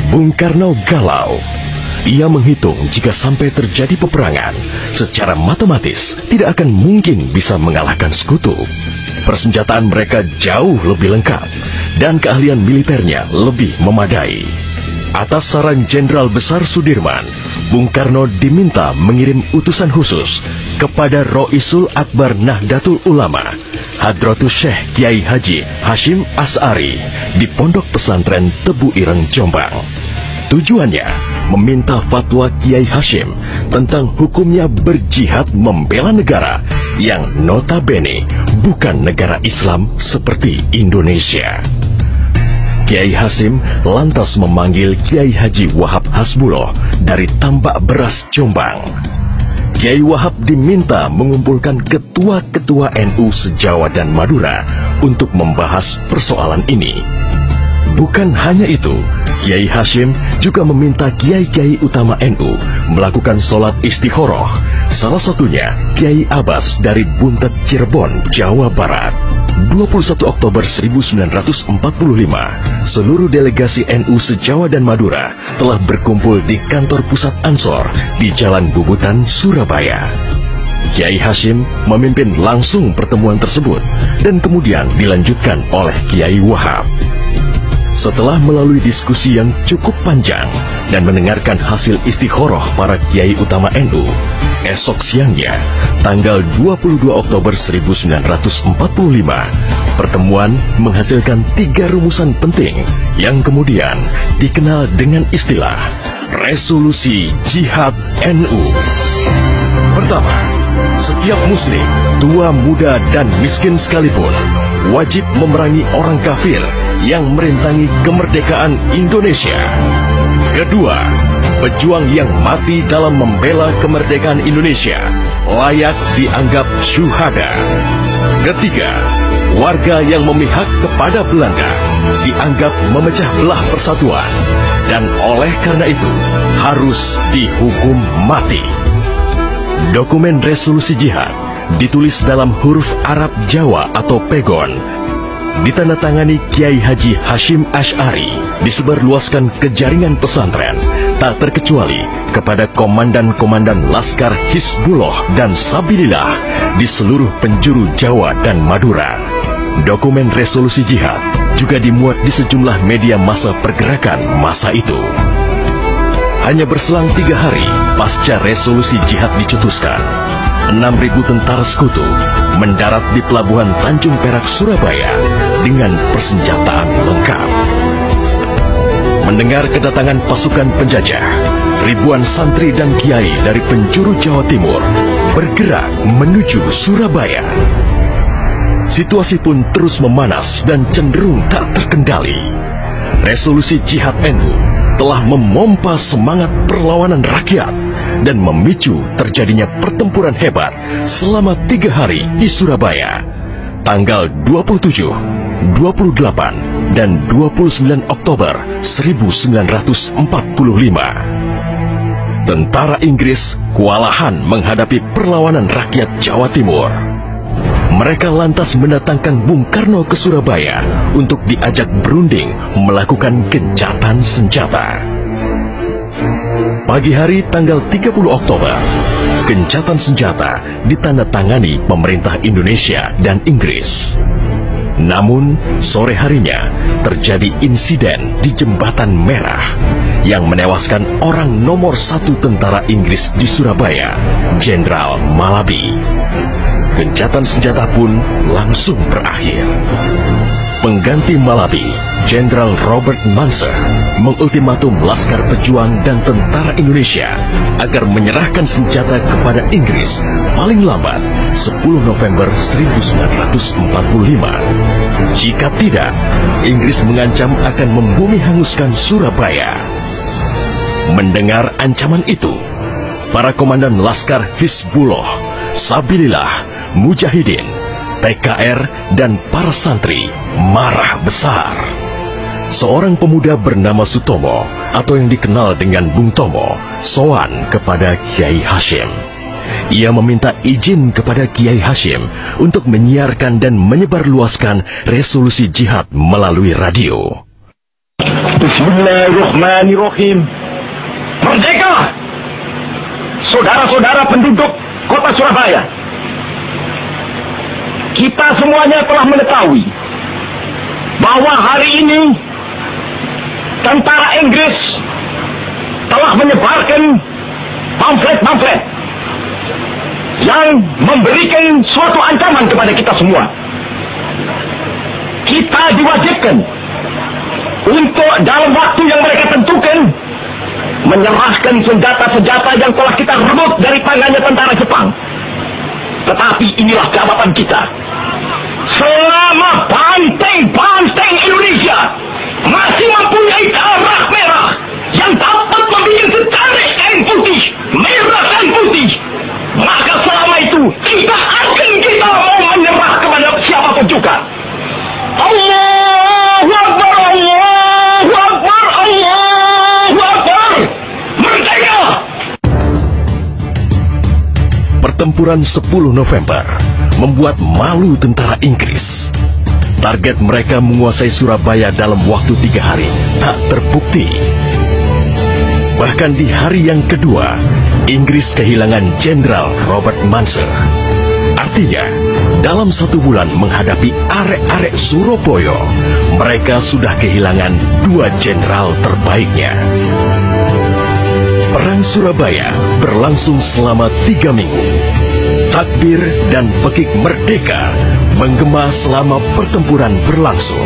Bung Karno galau. Ia menghitung jika sampai terjadi peperangan, secara matematis tidak akan mungkin bisa mengalahkan sekutu. Persenjataan mereka jauh lebih lengkap dan keahlian militernya lebih memadai. Atas saran Jenderal Besar Sudirman, Bung Karno diminta mengirim utusan khusus kepada Roisul Akbar Nahdlatul Ulama, Hadratus Syekh Kiai Haji Hashim Asy'ari di Pondok Pesantren Tebu Ireng, Jombang. Tujuannya meminta fatwa Kiai Hashim tentang hukumnya berjihad membela negara yang notabene bukan negara Islam seperti Indonesia. Kiai Hashim lantas memanggil Kiai Haji Wahab Hasbuloh dari Tambak Beras, Jombang. Kiai Wahab diminta mengumpulkan ketua-ketua NU se-Jawa dan Madura untuk membahas persoalan ini. Bukan hanya itu, Kiai Hashim juga meminta kiai-kiai utama NU melakukan sholat istikharah, salah satunya Kiai Abbas dari Buntet, Cirebon, Jawa Barat. 21 Oktober 1945, seluruh delegasi NU se-Jawa dan Madura telah berkumpul di kantor pusat Ansor di Jalan Bubutan, Surabaya. Kiai Hashim memimpin langsung pertemuan tersebut dan kemudian dilanjutkan oleh Kiai Wahab. Setelah melalui diskusi yang cukup panjang dan mendengarkan hasil istikharah para kiai utama NU, esok siangnya, tanggal 22 Oktober 1945, pertemuan menghasilkan 3 rumusan penting yang kemudian dikenal dengan istilah Resolusi Jihad NU. Pertama, setiap muslim, tua, muda, dan miskin sekalipun, wajib memerangi orang kafir yang merintangi kemerdekaan Indonesia. Kedua, pejuang yang mati dalam membela kemerdekaan Indonesia layak dianggap syuhada. Ketiga, warga yang memihak kepada Belanda dianggap memecah belah persatuan dan oleh karena itu harus dihukum mati. Dokumen resolusi jihad ditulis dalam huruf Arab Jawa atau pegon, ditandatangani Kiai Haji Hashim Asy'ari, disebarluaskan ke jaringan pesantren, tak terkecuali kepada komandan-komandan Laskar Hizbullah dan Sabilillah di seluruh penjuru Jawa dan Madura. Dokumen resolusi jihad juga dimuat di sejumlah media massa pergerakan masa itu. Hanya berselang 3 hari pasca resolusi jihad dicetuskan, 6.000 tentara sekutu mendarat di Pelabuhan Tanjung Perak, Surabaya dengan persenjataan lengkap. Mendengar kedatangan pasukan penjajah, ribuan santri dan kiai dari penjuru Jawa Timur bergerak menuju Surabaya. Situasi pun terus memanas dan cenderung tak terkendali. Resolusi jihad NU telah memompa semangat perlawanan rakyat dan memicu terjadinya pertempuran hebat selama 3 hari di Surabaya, tanggal 27, 28, dan 29 Oktober 1945. Tentara Inggris kewalahan menghadapi perlawanan rakyat Jawa Timur. Mereka lantas mendatangkan Bung Karno ke Surabaya untuk diajak berunding melakukan gencatan senjata. Pagi hari tanggal 30 Oktober, gencatan senjata ditandatangani pemerintah Indonesia dan Inggris. Namun, sore harinya terjadi insiden di Jembatan Merah yang menewaskan orang nomor 1 tentara Inggris di Surabaya, Jenderal Malabi. Gencatan senjata pun langsung berakhir. Pengganti Malabi, Jenderal Robert Munser, mengultimatum Laskar Pejuang dan tentara Indonesia agar menyerahkan senjata kepada Inggris paling lambat 10 November 1945. Jika tidak, Inggris mengancam akan membumi hanguskan Surabaya. Mendengar ancaman itu, para komandan Laskar Hizbullah, Sabilillah, Mujahidin, TKR, dan para santri marah besar. Seorang pemuda bernama Sutomo atau yang dikenal dengan Bung Tomo sowan kepada Kiai Hashim. Ia meminta izin kepada Kiai Hashim untuk menyiarkan dan menyebarluaskan resolusi jihad melalui radio. Bismillahirrahmanirrahim. Merdeka! Saudara-saudara penduduk kota Surabaya, kita semuanya telah mengetahui bahwa hari ini tentara Inggris telah menyebarkan pamflet-pamflet yang memberikan suatu ancaman kepada kita semua. Kita diwajibkan untuk dalam waktu yang mereka tentukan menyerahkan senjata-senjata yang telah kita rebut dari tangannya tentara Jepang. Tetapi inilah jawaban kita. Selama banteng-banteng Indonesia masih mempunyai darah merah yang dapat membuat secarik kain putih, merah dan putih, maka selama itu tidak akan kita mau menyerah kepada siapapun juga. Allahu Akbar, Allahu Akbar, Allahu Akbar. Merdeka! Pertempuran 10 November membuat malu tentara Inggris. Target mereka menguasai Surabaya dalam waktu 3 hari tak terbukti. Bahkan di hari yang kedua, Inggris kehilangan Jenderal Robert Munser. Artinya, dalam 1 bulan menghadapi arek-arek Surabaya, mereka sudah kehilangan 2 jenderal terbaiknya. Perang Surabaya berlangsung selama 3 minggu. Takbir dan pekik merdeka menggema selama pertempuran berlangsung.